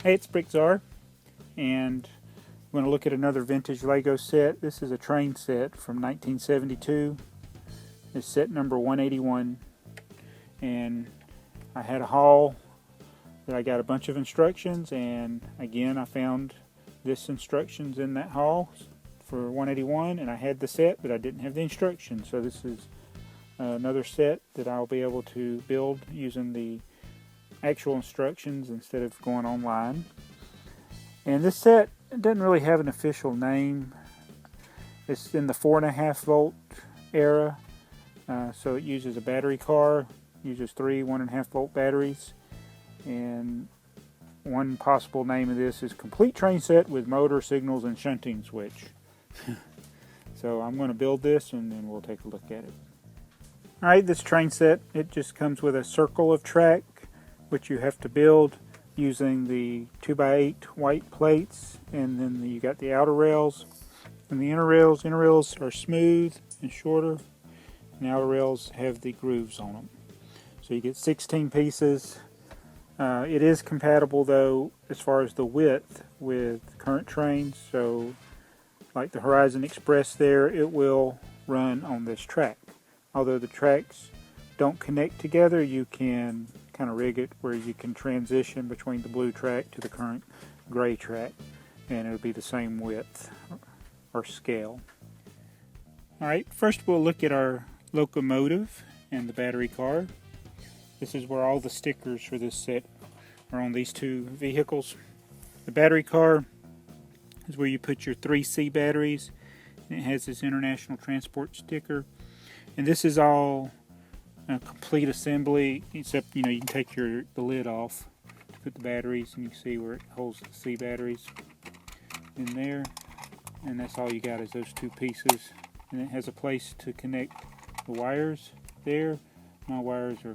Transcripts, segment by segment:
Hey, it's BrickTsar, and I'm going to look at another vintage Lego set. This is a train set from 1972. It's set number 181, and I had a haul that I got a bunch of instructions, and again I found this instructions in that haul for 181, and I had the set, but I didn't have the instructions. So this is another set that I'll be able to build using the actual instructions instead of going online. And this set doesn't really have an official name. It's in the 4.5 volt era, so it uses a battery car, uses three 1.5 volt batteries, and one possible name of this is complete train set with motor, signals, and shunting switch. So I'm going to build this and then we'll take a look at it. Alright, this train set, it just comes with a circle of track which you have to build using the 2x8 white plates, and then you got the outer rails and the inner rails. Inner rails are smooth and shorter, and the outer rails have the grooves on them. So you get 16 pieces. It is compatible though as far as the width with current trains, so like the Horizon Express there, it will run on this track. Although the tracks don't connect together, you can kind of rig it where you can transition between the blue track to the current gray track, and it'll be the same width or scale. Alright, first we'll look at our locomotive and the battery car. This is where all the stickers for this set are on these two vehicles. The battery car is where you put your 3C batteries, and it has this International Transport sticker. And this is all a complete assembly, except you can take the lid off to put the batteries, and you can see where it holds the C batteries in there. And that's all you got is those two pieces. And it has a place to connect the wires there. My wires are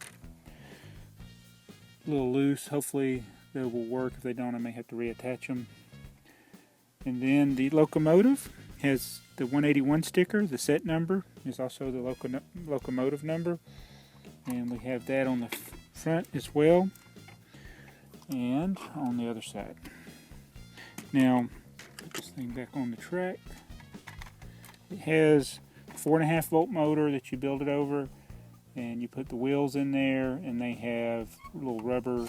a little loose. Hopefully they will work. If they don't, I may have to reattach them. And then the locomotive has the 181 sticker. The set number is also the locomotive number, and we have that on the front as well and on the other side. Now put this thing back on the track. It has a 4.5 volt motor that you build it over, and you put the wheels in there, and they have little rubber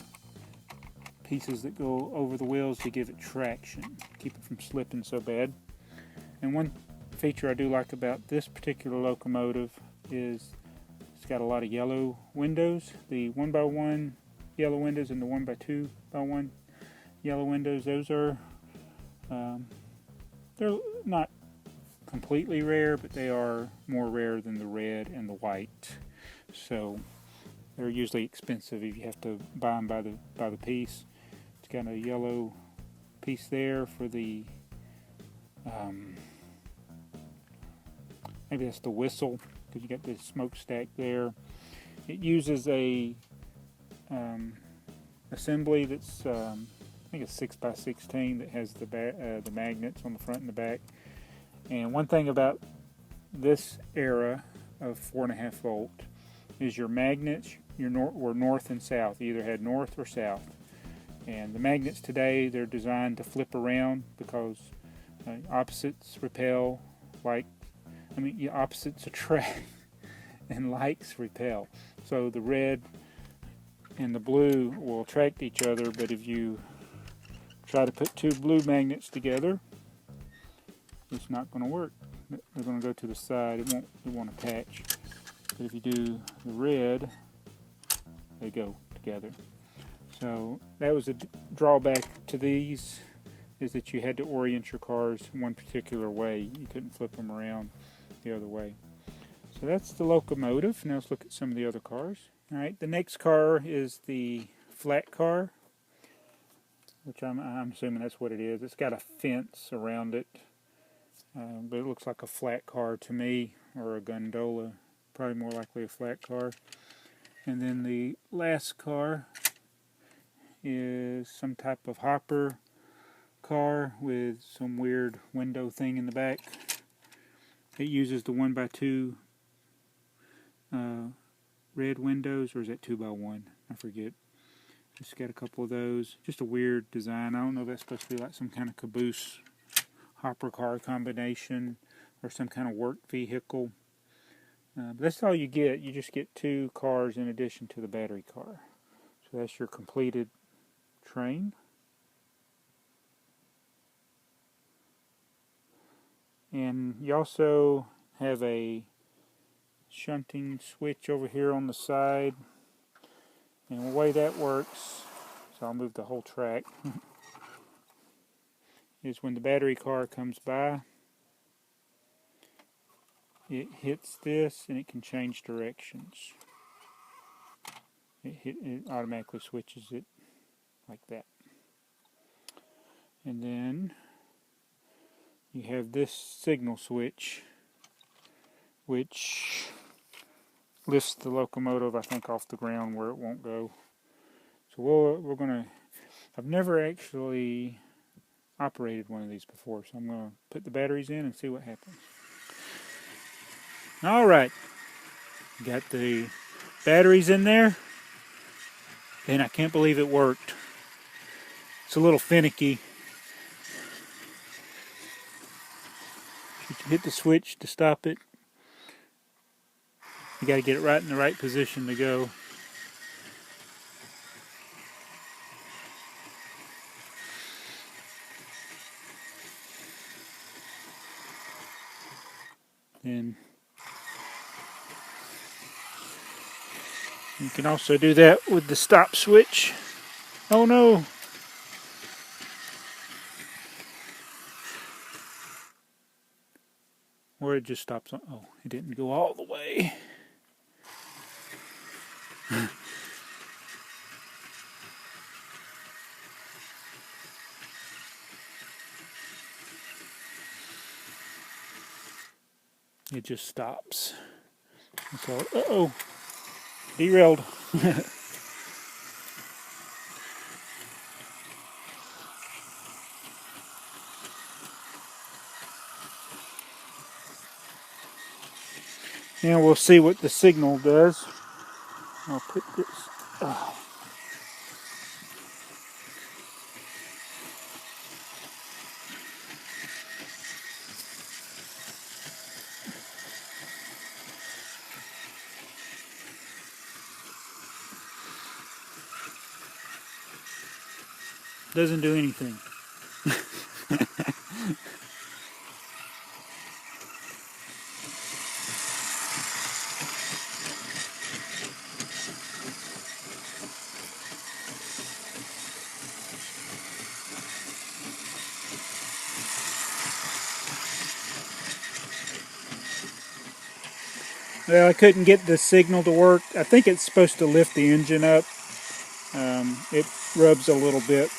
pieces that go over the wheels to give it traction, keep it from slipping so bad. And one feature I do like about this particular locomotive is it's got a lot of yellow windows. The 1x1 yellow windows and the 1x2x1 yellow windows, those are they're not completely rare, but they are more rare than the red and the white. So they're usually expensive if you have to buy them by the piece. It's got a yellow piece there for the maybe that's the whistle, because you got the smokestack there. It uses a assembly that's I think it's 6x16 that has the magnets on the front and the back. And one thing about this era of 4.5 volt is your magnets were north and south. You either had north or south. And the magnets today, they're designed to flip around because opposites repel, opposites attract and likes repel. So the red and the blue will attract each other, but if you try to put two blue magnets together, it's not going to work. They're going to go to the side. It won't attach. But if you do the red, they go together. So that was a drawback to these, is that you had to orient your cars one particular way. You couldn't flip them around the other way. So that's the locomotive. Now let's look at some of the other cars. Alright, the next car is the flat car, which I'm assuming that's what it is. It's got a fence around it, but it looks like a flat car to me, or a gondola. Probably more likely a flat car. And then the last car is some type of hopper car with some weird window thing in the back. It uses the 1x2 red windows, or is that 2x1? I forget. Just got a couple of those. Just a weird design. I don't know if that's supposed to be like some kind of caboose hopper car combination or some kind of work vehicle. But that's all you get. You just get 2 cars in addition to the battery car. So that's your completed train. And you also have a shunting switch over here on the side. And the way that works, so I'll move the whole track, is when the battery car comes by, it hits this and it can change directions. It automatically switches it like that. And then you have this signal switch, which lifts the locomotive, I think, off the ground where it won't go. So we're going to, I've never actually operated one of these before, so I'm going to put the batteries in and see what happens. Alright, got the batteries in there, and I can't believe it worked. It's a little finicky. You can hit the switch to stop it. You got to get it right in the right position to go. And you can also do that with the stop switch. Oh no! Or it just stops on. Oh, it didn't go all the way. It just stops. So, uh-oh, derailed. Now we'll see what the signal does. I'll put this. Doesn't do anything. Well, I couldn't get the signal to work. I think it's supposed to lift the engine up. It rubs a little bit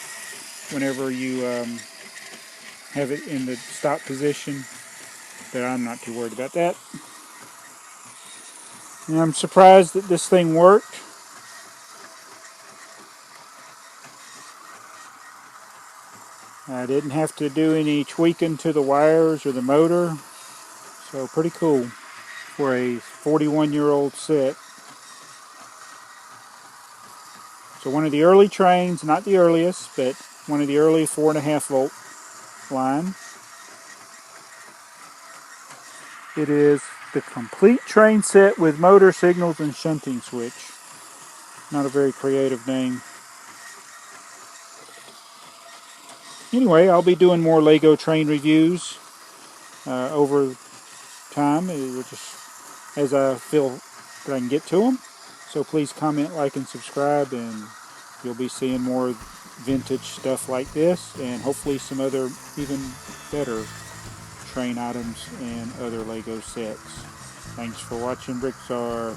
whenever you have it in the stop position, but I'm not too worried about that. And I'm surprised that this thing worked. I didn't have to do any tweaking to the wires or the motor, so pretty cool for a 41-year-old set. So one of the early trains, not the earliest, but one of the early 4.5 volt line. It is the complete train set with motor, signals, and shunting switch. Not a very creative name. Anyway, I'll be doing more Lego train reviews over time, just as I feel that I can get to them. So please comment, like, and subscribe, and you'll be seeing more vintage stuff like this, and hopefully some other even better train items and other Lego sets. Thanks for watching BrickTsar.